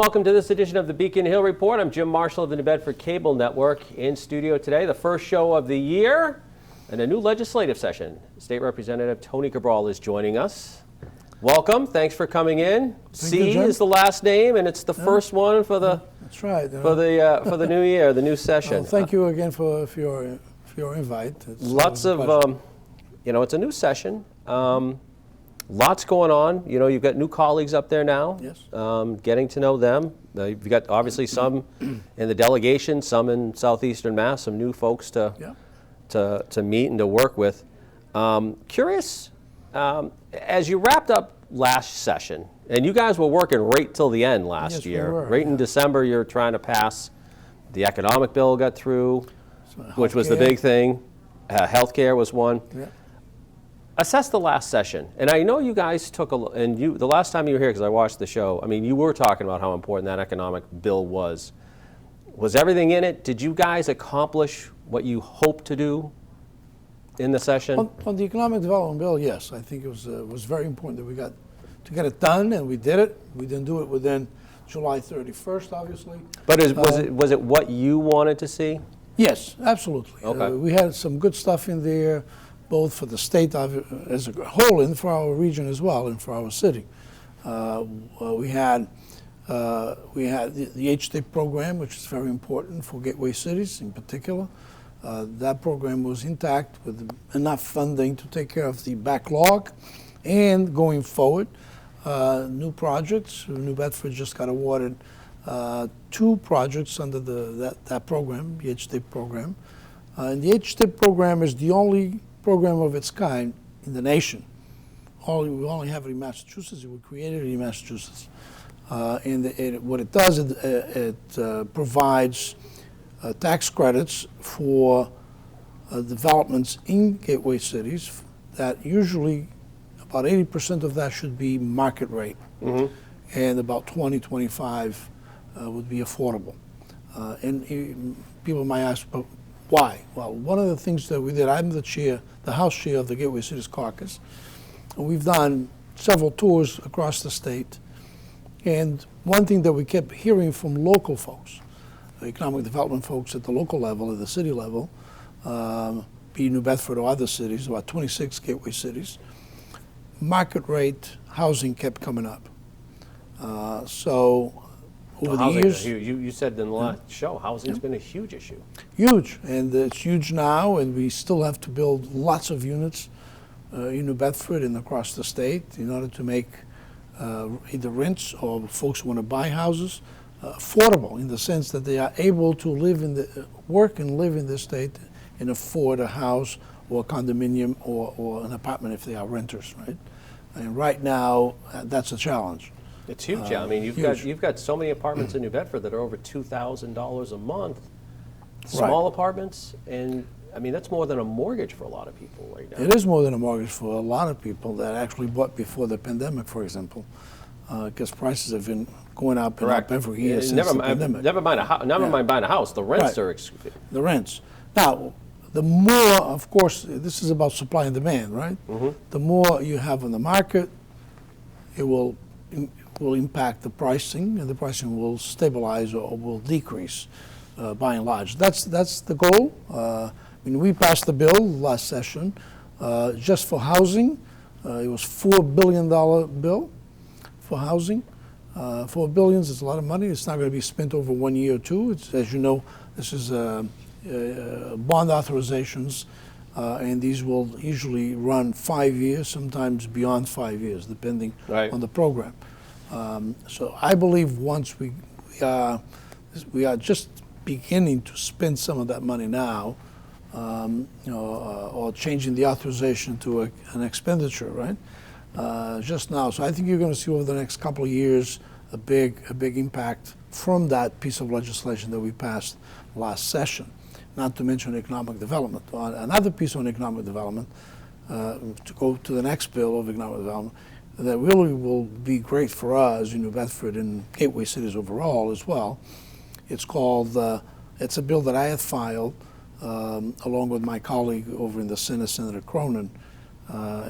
welcome to this edition of the Beacon Hill Report. I'm Jim Marshall of the New Bedford Cable Network. In studio today, the first show of the year and a new legislative session. State Representative Tony Cabral is joining us. Welcome. Thanks for coming in. C is the last name, and it's the first one for the that's right for the new year, the new session. Thank you again for your invite. It's lots of it's a new session. Lots going on. You know, you've got new colleagues up there now. Yes. Getting to know them. You've got obviously some in the delegation, some in Southeastern Mass, some new folks to meet and to work with. Curious, as you wrapped up last session, and you guys were working right till the end last year. We were, right in December, you're trying to pass the economic bill got through, which was the big thing. Healthcare was one. Yeah. Assess the last session, and I know you guys took the last time you were here, because I watched the show, I mean, you were talking about how important that economic bill was. Was everything in it? Did you guys accomplish what you hoped to do in the session? On the economic development bill, yes. I think it was very important that we got to get it done, and we did it. We didn't do it within July 31st, obviously. But was it what you wanted to see? Yes, absolutely. Okay. We had some good stuff in there, both for the state as a whole and for our region as well, and for our city. We had the HDIP program, which is very important for gateway cities in particular. That program was intact with enough funding to take care of the backlog, and going forward, new projects. New Bedford just got awarded 2 projects under that program, the HDIP program. And the HDIP program is the only program of its kind in the nation. We only have it in Massachusetts. It was created in Massachusetts. What it does, it provides tax credits for developments in gateway cities that usually about 80% of that should be market rate, and about 20-25 would be affordable. And people might ask, but why? Well, one of the things that we did, I'm the House Chair of the Gateway Cities Caucus, and we've done several tours across the state. And one thing that we kept hearing from local folks, economic development folks at the local level, at the city level, be it New Bedford or other cities, about 26 gateway cities, market rate housing kept coming up. So over the years, you said in the last show, housing's been a huge issue. Huge, and it's huge now, and we still have to build lots of units in New Bedford and across the state in order to make either rents or folks who want to buy houses affordable, in the sense that they are able to work and live in the state and afford a house or a condominium or an apartment if they are renters, right? And right now, that's a challenge. It's huge. I mean, you've got so many apartments in New Bedford that are over $2,000 a month. Small apartments, and I mean that's more than a mortgage for a lot of people right now. It is more than a mortgage for a lot of people that actually bought before the pandemic, for example, because prices have been going up and up every year since the pandemic. Never mind buying a house. The rents are the rents. Now, the more, of course, this is about supply and demand, right? The more you have on the market, it will impact the pricing, and the pricing will stabilize or will decrease by and large. That's the goal. We passed the bill last session just for housing. It was $4 billion bill for housing. $4 billion is a lot of money. It's not going to be spent over 1 year or 2. As you know, this is bond authorizations, and these will usually run 5 years, sometimes beyond 5 years, depending on the program. So I believe once we are just beginning to spend some of that money now, or changing the authorization to an expenditure, right? Just now. So I think you're going to see over the next couple of years a big impact from that piece of legislation that we passed last session. Not to mention economic development. Another piece on economic development, to go to the next bill of economic development, that really will be great for us in New Bedford and gateway cities overall as well. It's called, it's a bill that I had filed along with my colleague over in the Senate, Senator Cronin.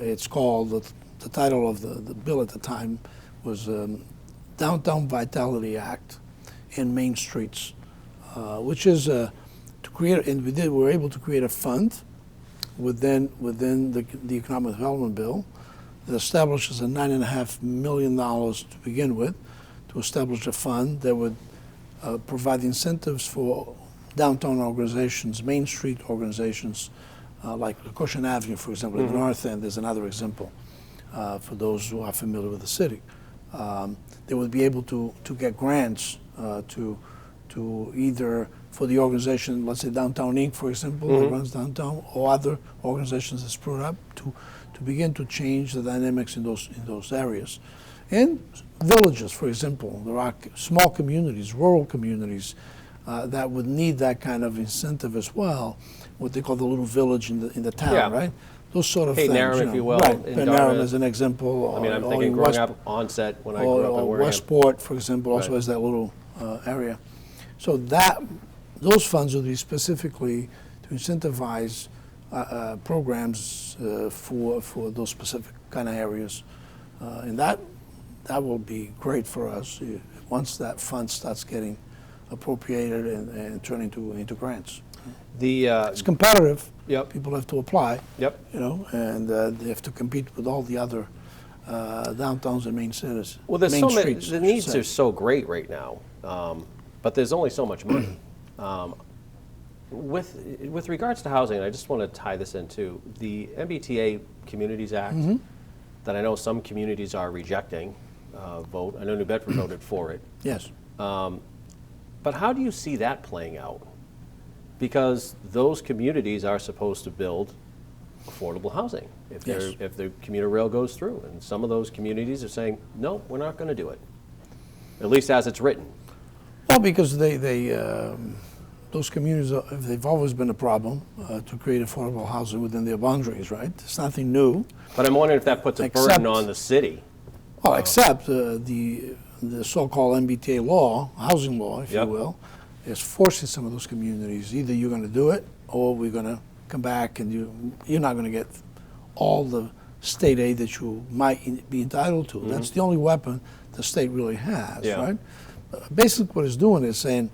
It's called, the title of the bill at the time was Downtown Vitality Act in Main Streets, which is to create, and we were able to create a fund within the Economic Development Bill that establishes a $9.5 million to begin with, to establish a fund that would provide incentives for downtown organizations, Main Street organizations, like Cushion Avenue, for example, in the North End is another example for those who are familiar with the city. They would be able to get grants to either for the organization, let's say Downtown Inc., for example, that runs downtown, or other organizations that spring up to begin to change the dynamics in those areas. And villages, for example, there are small communities, rural communities that would need that kind of incentive as well, what they call the little village in the town, Yeah. right? Those sort of Hayden things. Aram, if you will, Right, in Hayden Aram Dartmouth. as an example. I mean, I'm or thinking in growing West- up Onset when I grew up in or Wareham. Westport, for example, also Right. has that little area. So those funds would be specifically to incentivize programs for those specific kind of areas, and that will be great for us once that fund starts getting appropriated and turned into grants. It's competitive. Yep. People have to apply. Yep. And they have to compete with all the other downtowns and main cities. Well, there's main so many. streets, The I should needs say. are so great right now, but there's only so much money. With regards to housing, I just want to tie this into the MBTA Communities Act that I know some communities are rejecting. Vote. I know New Bedford voted for it. Yes. But how do you see that playing out? Because those communities are supposed to build affordable housing if Yes. if the commuter rail goes through, and some of those communities are saying, no, we're not going to do it, at least as it's written. Well, because those communities, they've always been a problem to create affordable housing within their boundaries, right? It's nothing new. But I'm wondering if that puts a Except- burden on the city. Well, except the so-called MBTA law, housing law, if Yep. you will, is forcing some of those communities. Either you're going to do it, or we're going to come back and you're not going to get all the state aid that you might be entitled to. That's the only weapon the state really has, Yeah. right? Basically, what it's doing is saying,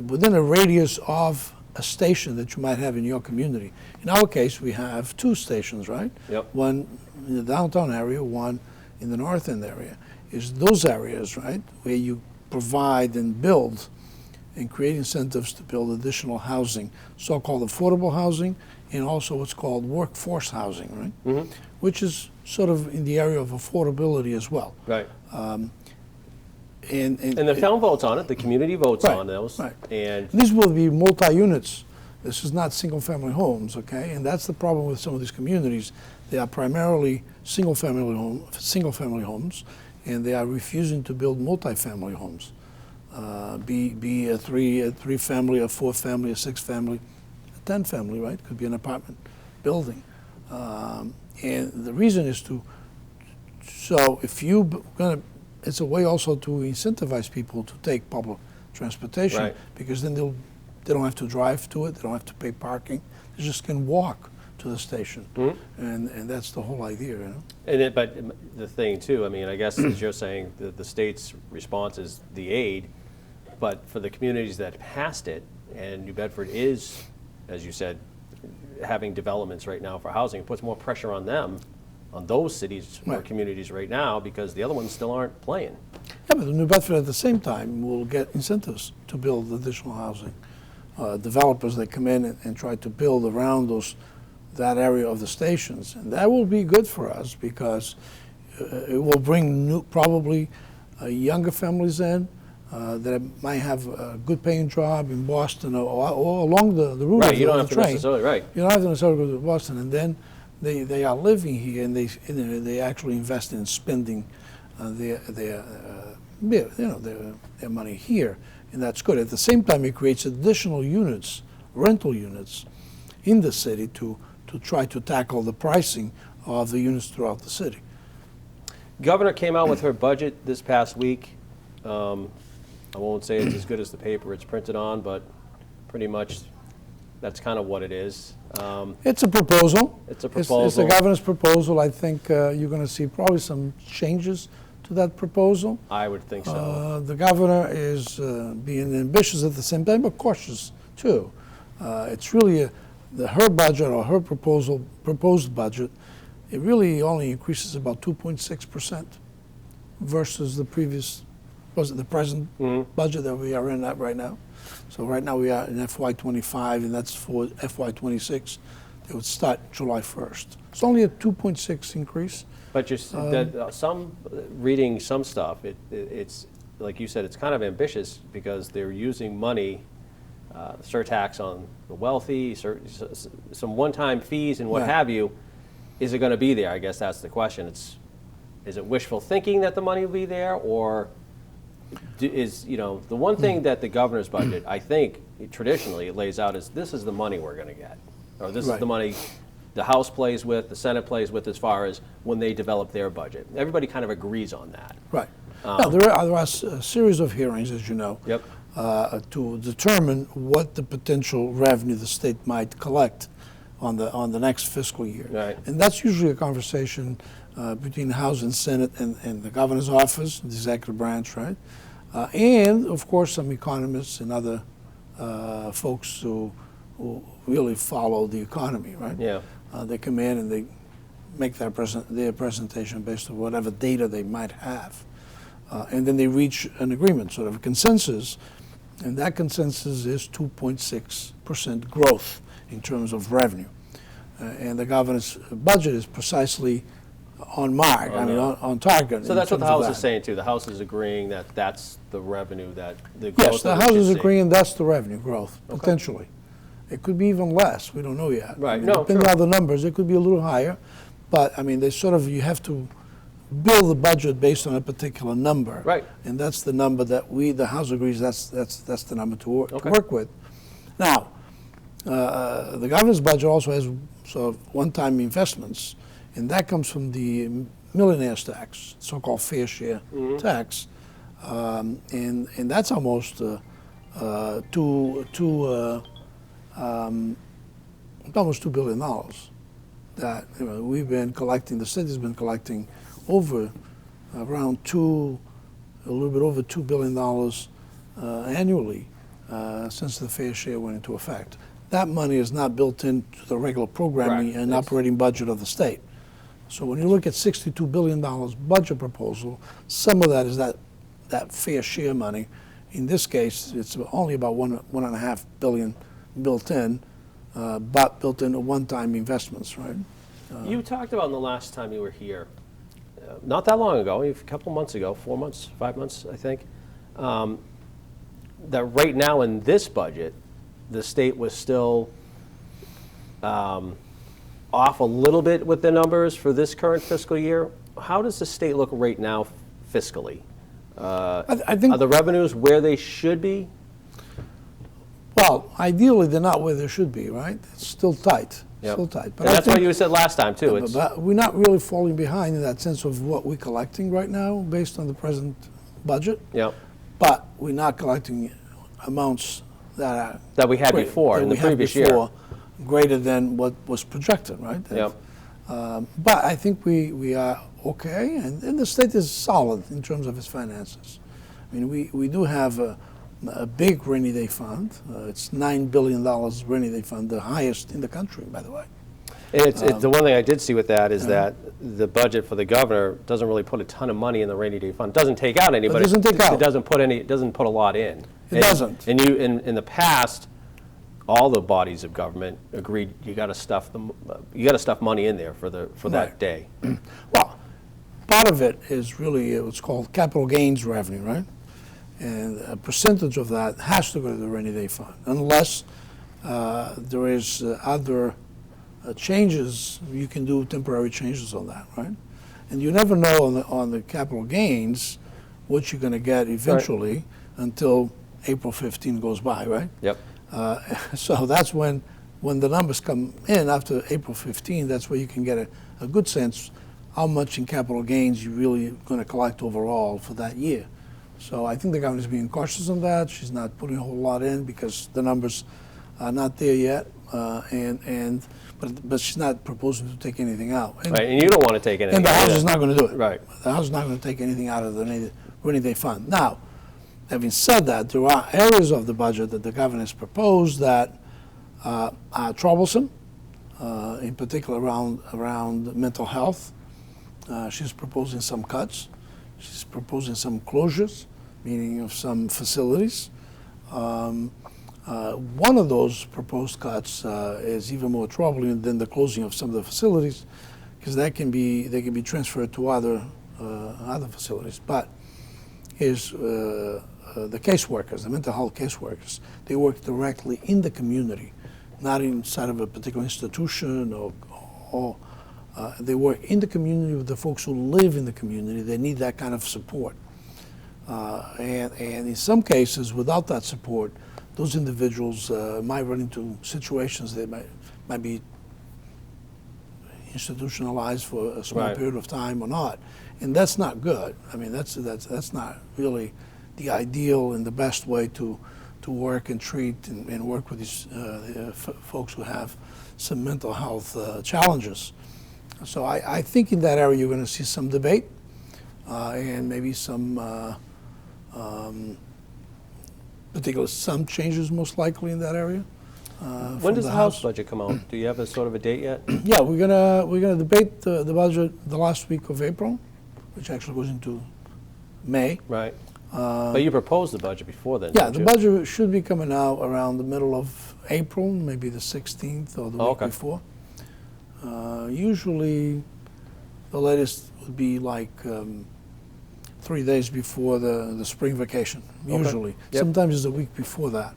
within a radius of a station that you might have in your community. In our case, we have 2 stations, right? Yep. One in the downtown area, one in the North End area. Is those areas, right, where you provide and build and create incentives to build additional housing, so-called affordable housing, and also what's called workforce housing, right? Which is sort of in the area of affordability as well. Right. And And the town votes on it, the community votes Right, on those. right. And these will be multi-units. This is not single-family homes, okay? And that's the problem with some of these communities. They are primarily single-family homes, and they are refusing to build multi-family homes. Be a three-family, a 4-family, a 6-family, a 10-family, right? Could be an apartment building. And the reason is so if you gonna, it's a way also to incentivize people to take public transportation, Right. because then they don't have to drive to it, they don't have to pay parking, they just can walk to the station, and that's the whole idea, you know. And but the thing too, I mean, I guess as you're saying, the state's response is the aid, but for the communities that passed it, and New Bedford is, as you said, having developments right now for housing, it puts more pressure on them, on those cities or Right. communities right now, because the other ones still aren't playing. Yeah, but New Bedford at the same time will get incentives to build additional housing. Developers that come in and try to build around that area of the stations, and that will be good for us because it will bring probably younger families in that might have a good paying job in Boston or along the route Right, of you don't the have to train. necessarily, right. You don't have to necessarily go to Boston, and then they are living here, and they actually invest in spending their money here, and that's good. At the same time, it creates additional units, rental units, in the city to try to tackle the pricing of the units throughout the city. Governor came out with her budget this past week. I won't say it's as good as the paper it's printed on, but pretty much that's kind of what it is. It's a proposal. It's a It's proposal. the governor's proposal. I think you're going to see probably some changes to that proposal. I would think so. The governor is being ambitious at the same time, but cautious too. It's really her budget or her proposed budget. It really only increases about 2.6% versus the previous, the present budget that we are in at right now. So right now we are in FY25, and that's for FY26. It would start July 1st. It's only a 2.6 increase. But reading some stuff, it's like you said, it's kind of ambitious because they're using money, surtax on the wealthy, some one-time fees and what have you. Is it going to be there? I guess that's the question. Is it wishful thinking that the money will be there, or is the one thing that the governor's budget, I think traditionally it lays out is this is the money we're going to get, or this is the money the House plays with, the Senate plays with as far as when they develop their budget. Everybody kind of agrees on that. Right. Now, there are a series of hearings, as you know, to determine what the potential revenue the state might collect on the next fiscal year. Right. And that's usually a conversation between the House and Senate and the governor's office, the executive branch, right? And, of course, some economists and other folks who really follow the economy, right? Yeah. They come in and they make their presentation based on whatever data they might have. And then they reach an agreement, sort of a consensus, and that consensus is 2.6% growth in terms of revenue. And the governor's budget is precisely on mark, on target. So that's what the House is saying too. The House is agreeing that that's the revenue that the growth. Yes, the House is agreeing that's the revenue growth, potentially. It could be even less. We don't know yet. Right. Depending on the numbers, it could be a little higher. But, they you have to build the budget based on a particular number. Right. And that's the number that the House agrees that's the number to work with. Now, the governor's budget also has sort of one-time investments, and that comes from the millionaire's tax, so-called fair share tax. And that's almost almost $2 billion that we've been collecting. The state has been collecting a little bit over $2 billion annually since the fair share went into effect. That money is not built into the regular programming and operating budget of the state. So when you look at $62 billion budget proposal, some of that is that fair share money. In this case, it's only about $1.5 billion built in, but built into one-time investments, right? You talked about in the last time you were here, not that long ago, a couple months ago, 4 months, 5 months, I think, that right now in this budget, the state was still off a little bit with the numbers for this current fiscal year. How does the state look right now fiscally? I think are the revenues where they should be? Well, ideally, they're not where they should be, right? It's still tight. Still tight. But that's what you said last time, too. But we're not really falling behind in that sense of what we're collecting right now based on the present budget. Yep. But we're not collecting amounts that we had before in the previous year. Greater than what was projected, right? Yep. But I think we are okay, and the state is solid in terms of its finances. We do have a big rainy day fund. It's $9 billion rainy day fund, the highest in the country, by the way. It's the one thing I did see with that is that the budget for the governor doesn't really put a ton of money in the rainy day fund. It doesn't take out any, but it doesn't put any. It doesn't put a lot in. It doesn't. And in the past, all the bodies of government agreed you got to stuff money in there for that day. Well, part of it is really what's called capital gains revenue, right? And a percentage of that has to go to the rainy day fund, unless there is other changes. You can do temporary changes on that, right? And you never know on the capital gains what you're going to get eventually until April 15 goes by, right? Yep. So that's when the numbers come in after April 15. That's where you can get a good sense how much in capital gains you're really going to collect overall for that year. So I think the government is being cautious on that. She's not putting a whole lot in because the numbers are not there yet. And but she's not proposing to take anything out. Right, and you don't want to take anything And the out House either. is not going to do it. Right. The House is not going to take anything out of the rainy day fund. Now, having said that, there are areas of the budget that the governor has proposed that are troublesome, in particular around mental health. She's proposing some cuts. She's proposing some closures, meaning of some facilities. One of those proposed cuts is even more troubling than the closing of some of the facilities, because they can be transferred to other facilities. But is the caseworkers, the mental health caseworkers, they work directly in the community, not inside of a particular institution or they work in the community with the folks who live in the community. They need that kind of support. And in some cases, without that support, those individuals might run into situations that might be institutionalized for a small Right. period of time or not. And that's not good. I mean, that's not really the ideal and the best way to work and treat and work with these folks who have some mental health challenges. So I think in that area you're going to see some debate and maybe some some changes most likely in that area. When does the House budget come out? Do you have a sort of a date yet? Yeah, we're gonna debate the budget the last week of April, which actually goes into May. Right. But you proposed the budget before then, Yeah, didn't the you? budget should be coming out around the middle of April, maybe the 16th or the week okay. before. Usually, the latest would be like 3 days before the spring vacation. Okay. Usually, Yep. sometimes it's a week before that.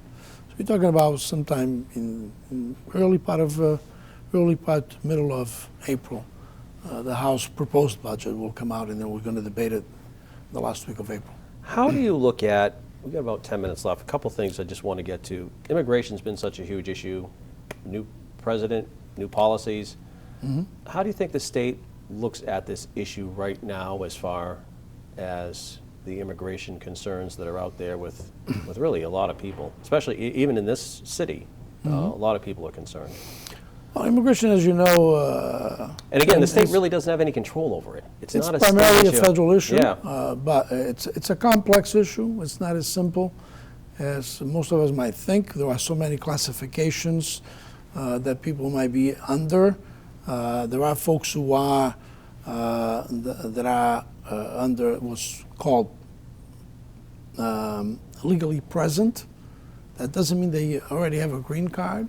So we're talking about sometime in early part, middle of April. The House proposed budget will come out, and then we're going to debate it the last week of April. How do you look at, we've got about 10 minutes left, a couple things I just want to get to. Immigration's been such a huge issue, new president, new policies. Mm-hmm. How do you think the state looks at this issue right now as far as the immigration concerns that are out there with really a lot of people, especially even in this city? A lot of people are concerned. Well, immigration, as you know, And again, the state is- really doesn't have any control over it. It's not a primarily state a issue. federal issue, Yeah. but it's a complex issue. It's not as simple as most of us might think. There are so many classifications that people might be under. There are folks who are that are under what's called legally present. That doesn't mean they already have a green card.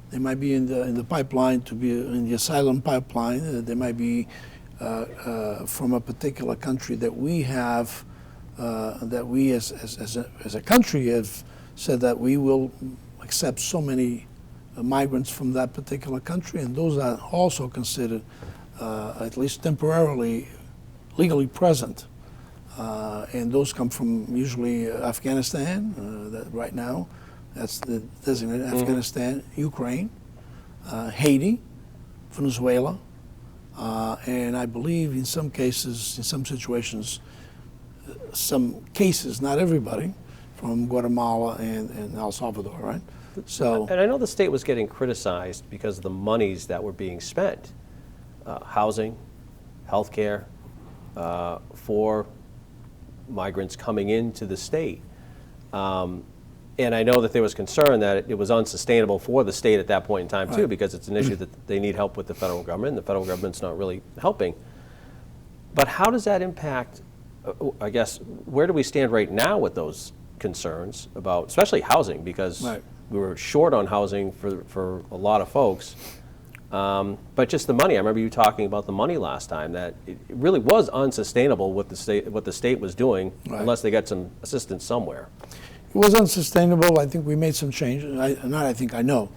They might be in the pipeline to be in the asylum pipeline. They might be from a particular country that we have, that we as a country have said that we will accept so many migrants from that particular country, and those are also considered, at least temporarily, legally present. And those come from usually Afghanistan, that right now. That's the designated Afghanistan, Ukraine, Haiti, Venezuela, and I believe in some cases, in some situations, not everybody, from Guatemala and El Salvador, right? So, And I know the state was getting criticized because of the monies that were being spent, housing, healthcare, for migrants coming into the state. And I know that there was concern that it was unsustainable for the state at that point in time, too, Right. because it's an issue that they need help with the federal government, and the federal government's not really helping. But how does that impact, I guess, where do we stand right now with those concerns about, especially housing, because Right. we were short on housing for a lot of folks. But just the money, I remember you talking about the money last time, that it really was unsustainable what the state was doing, Right. unless they got some assistance somewhere. it was unsustainable. I think we made some changes. I know.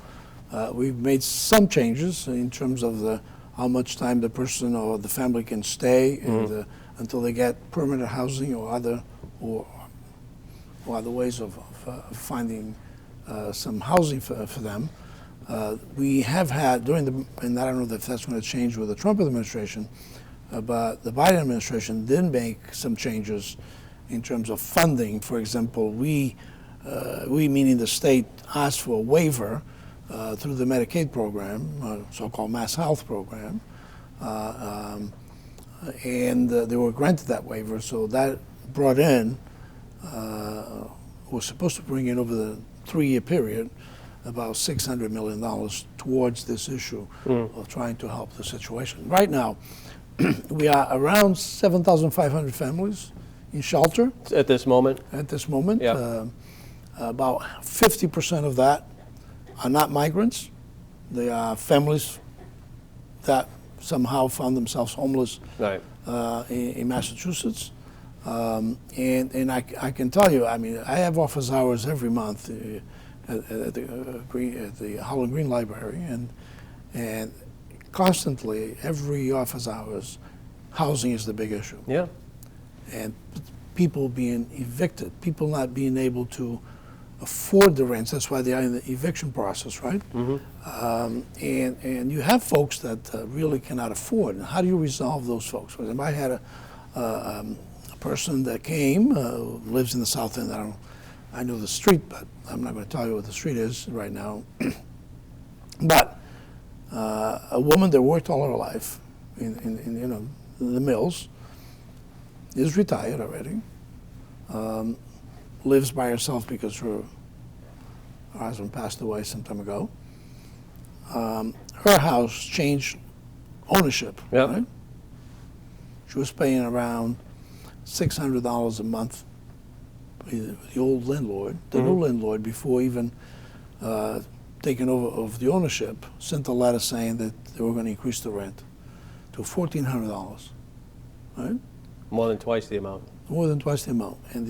We've made some changes in terms of how much time the person or the family can stay and, until they get permanent housing or other ways of finding some housing for them. We have had and I don't know if that's going to change with the Trump administration, but the Biden administration did make some changes in terms of funding. For example, we meaning the state, asked for a waiver through the Medicaid program, so-called Mass Health program, and they were granted that waiver. So that brought in, was supposed to bring in over the 3-year period about $600 million towards this issue of trying to help the situation. Right now, we are around 7,500 families in shelter. At this moment? At this moment. Yep. About 50% of that are not migrants. They are families that somehow found themselves homeless Right. in Massachusetts. And I can tell you, I mean, I have office hours every month at the Howland Green Library, and constantly, every office hours, housing is the big issue. Yeah. And people being evicted, people not being able to afford the rents. That's why they are in the eviction process, right? And you have folks that really cannot afford. And how do you resolve those folks? For example, I had a person that came, lives in the South End. I know the street, but I'm not going to tell you what the street is right now. But a woman that worked all her life in the mills, is retired already, lives by herself because her husband passed away some time ago. Her house changed ownership. Yep. Right? She was paying around $600 a month for the old landlord. The new landlord, before even taking over of the ownership, sent a letter saying that they were going to increase the rent to $1,400. Right? More than twice the amount. More than twice the amount. And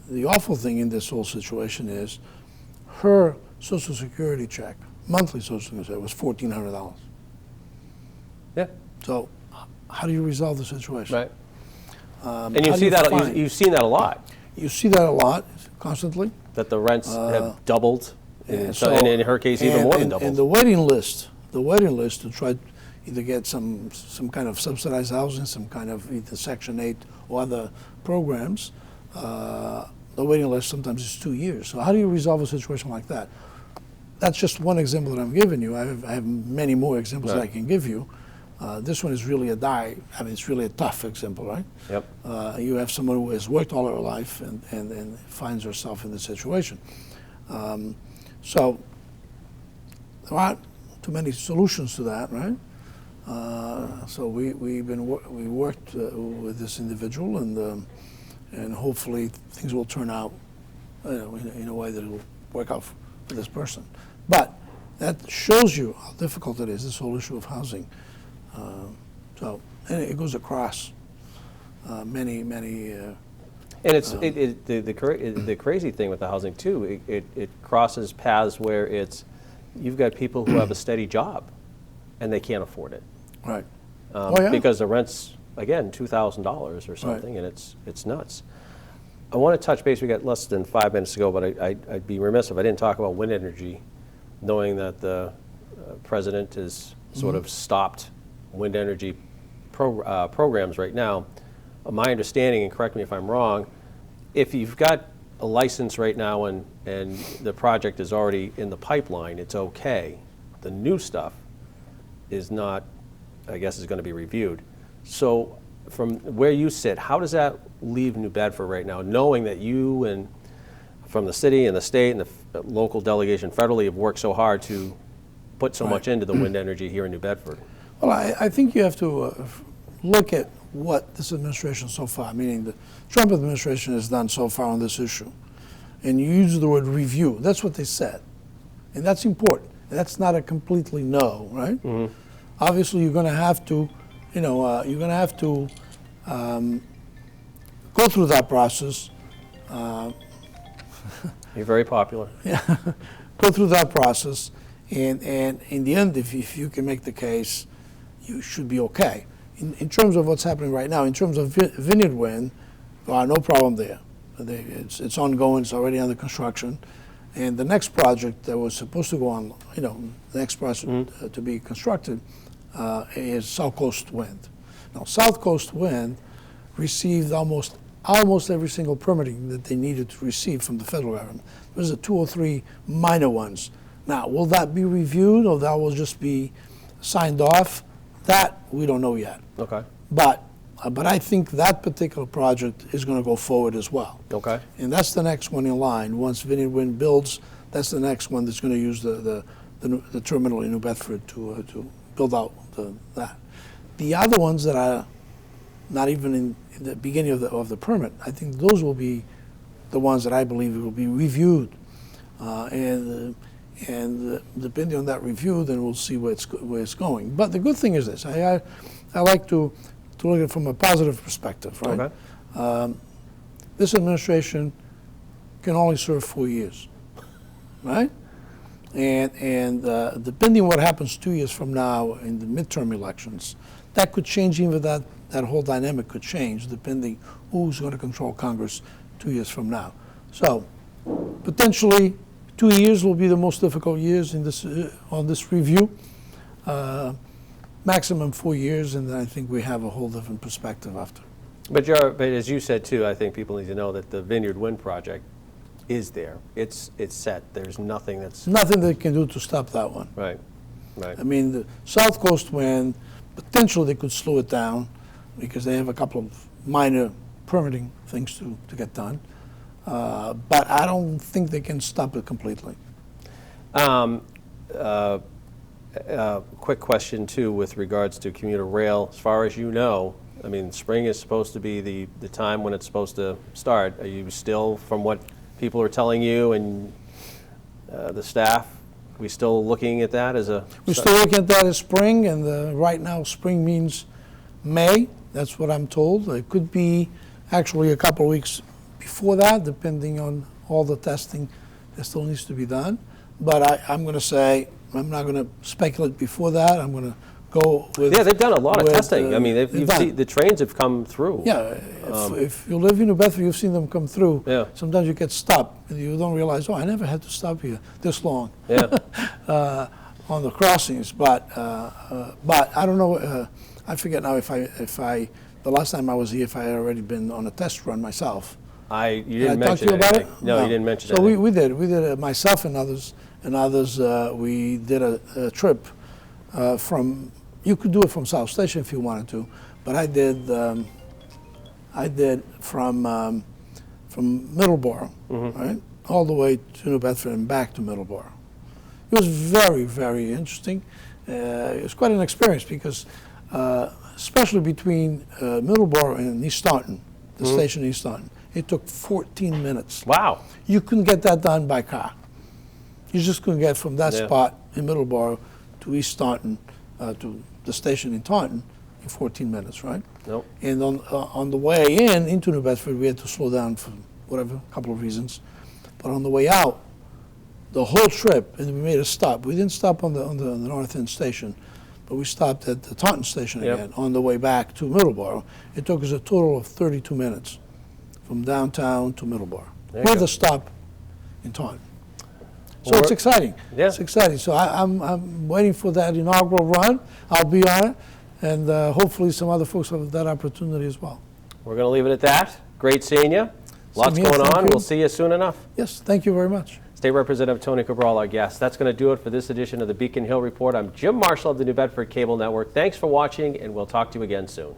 the awful thing in this whole situation is her Social Security check, monthly Social Security check, was $1,400. Yeah. So how do you resolve the situation? Right. And you see that you've seen that a lot. You see that a lot, constantly. That the rents have doubled, and so- in her case, even more than doubled. And the waiting list to try either get some kind of subsidized housing, some kind of either Section 8 or other programs, the waiting list sometimes is 2 years. So how do you resolve a situation like that? That's just one example that I'm giving you. I have many more examples that I can give you. This one is really it's really a tough example, right? Yep. You have someone who has worked all her life and finds herself in this situation. So there aren't too many solutions to that, right? So we worked with this individual, and hopefully things will turn out, in a way that it will work out for this person. But that shows you how difficult it is, this whole issue of housing. And it goes across many. And it's the crazy thing with the housing too. It crosses paths where you've got people who have a steady job, and they can't afford it. Right. Because the rent's again $2,000 or something, and it's nuts. I want to touch base. We got less than 5 minutes to go, but I'd be remiss if I didn't talk about wind energy, knowing that the president has sort of stopped wind energy programs right now. My understanding, and correct me if I'm wrong, if you've got a license right now and the project is already in the pipeline, it's okay. The new stuff is not, I guess, is going to be reviewed. So from where you sit, how does that leave New Bedford right now, knowing that you and from the city and the state and the local delegation federally have worked so hard to put so much into the wind energy here in New Bedford? Well, I think you have to look at what this administration so far, meaning the Trump administration, has done so far on this issue. And you use the word review. That's what they said. And that's important. That's not a completely no, right? Mm-hmm. Obviously, you're going to have to, go through that process. You're very popular. Yeah, go through that process. And in the end, if you can make the case, you should be okay. In terms of what's happening right now, in terms of Vineyard Wind, no problem there. It's ongoing, it's already under construction. And the next project that was supposed to go on, the next project to be constructed is South Coast Wind. Now, South Coast Wind received almost every single permitting that they needed to receive from the federal government. There's 2 or 3 minor ones, Now, will that be reviewed or that will just be signed off? That we don't know yet. Okay. But I think that particular project is going to go forward as well. Okay. And that's the next one in line. Once Vineyard Wind builds, that's the next one that's going to use the terminal in New Bedford to build out that. The other ones that are not even in the beginning of the permit, I think those will be the ones that I believe will be reviewed. And depending on that review, then we'll see where it's going. But the good thing is this: I like to look at it from a positive perspective, right? Okay. This administration can only serve 4 years, right? And depending on what happens 2 years from now in the midterm elections, that could change. Even that whole dynamic could change depending who's going to control Congress 2 years from now. So potentially 2 years will be the most difficult years in this on this review. Maximum 4 years, and then I think we have a whole different perspective after. But as you said too, I think people need to know that the Vineyard Wind project is there. It's set. There's nothing that's Nothing they can do to stop that one. right. Right. I mean, the South Coast Wind, potentially they could slow it down because they have a couple of minor permitting things to get done. But I don't think they can stop it completely. Quick question too with regards to commuter rail. As far as you know, I mean, spring is supposed to be the time when it's supposed to start. Are you still, from what people are telling you and the staff, we still looking at that as a... We're still looking at that as spring, and right now spring means May. That's what I'm told. It could be actually a couple of weeks before that, depending on all the testing that still needs to be done. But I'm going to say, I'm not going to speculate before that. I'm going to go with... Yeah, they've done a lot of testing. I mean, you've seen, the trains have come through. Yeah, if you live in New Bedford, you've seen them come through. Yeah. Sometimes you get stopped, and you don't realize, oh, I never had to stop here this long. Yeah. On the crossings, but I don't know. I forget now if I the last time I was here, if I had already been on a test run myself. You Did didn't I talk to mention you about anything. it? No, you didn't mention so anything. we did myself and others we did a trip from. You could do it from South Station if you wanted to, but I did from Middleborough, right, all the way to New Bedford and back to Middleborough. It was very, very interesting. It was quite an experience because, especially between Middleborough and East Taunton, the station in East Taunton, it took 14 minutes. Wow. You couldn't get that done by car. You just couldn't get from that spot in Middleborough to East Taunton, to the station in Taunton, in 14 minutes, right? Nope. And on the way in into New Bedford, we had to slow down for whatever, a couple of reasons. But on the way out, the whole trip, and we made a stop. We didn't stop on the North End station, but we stopped at the Taunton station again on the way back to Middleborough. It took us a total of 32 minutes from downtown to Middleborough with a stop in Taunton. So it's exciting. Yeah. It's exciting. So I'm waiting for that inaugural run. I'll be on it, and hopefully some other folks have that opportunity as well. We're going to leave it at that. Great seeing you. Lots Same here, going thank on. you. We'll see you soon enough. Yes, thank you very much. State Representative Tony Cabral, our guest. That's going to do it for this edition of the Beacon Hill Report. I'm Jim Marshall of the New Bedford Cable Network. Thanks for watching, and we'll talk to you again soon.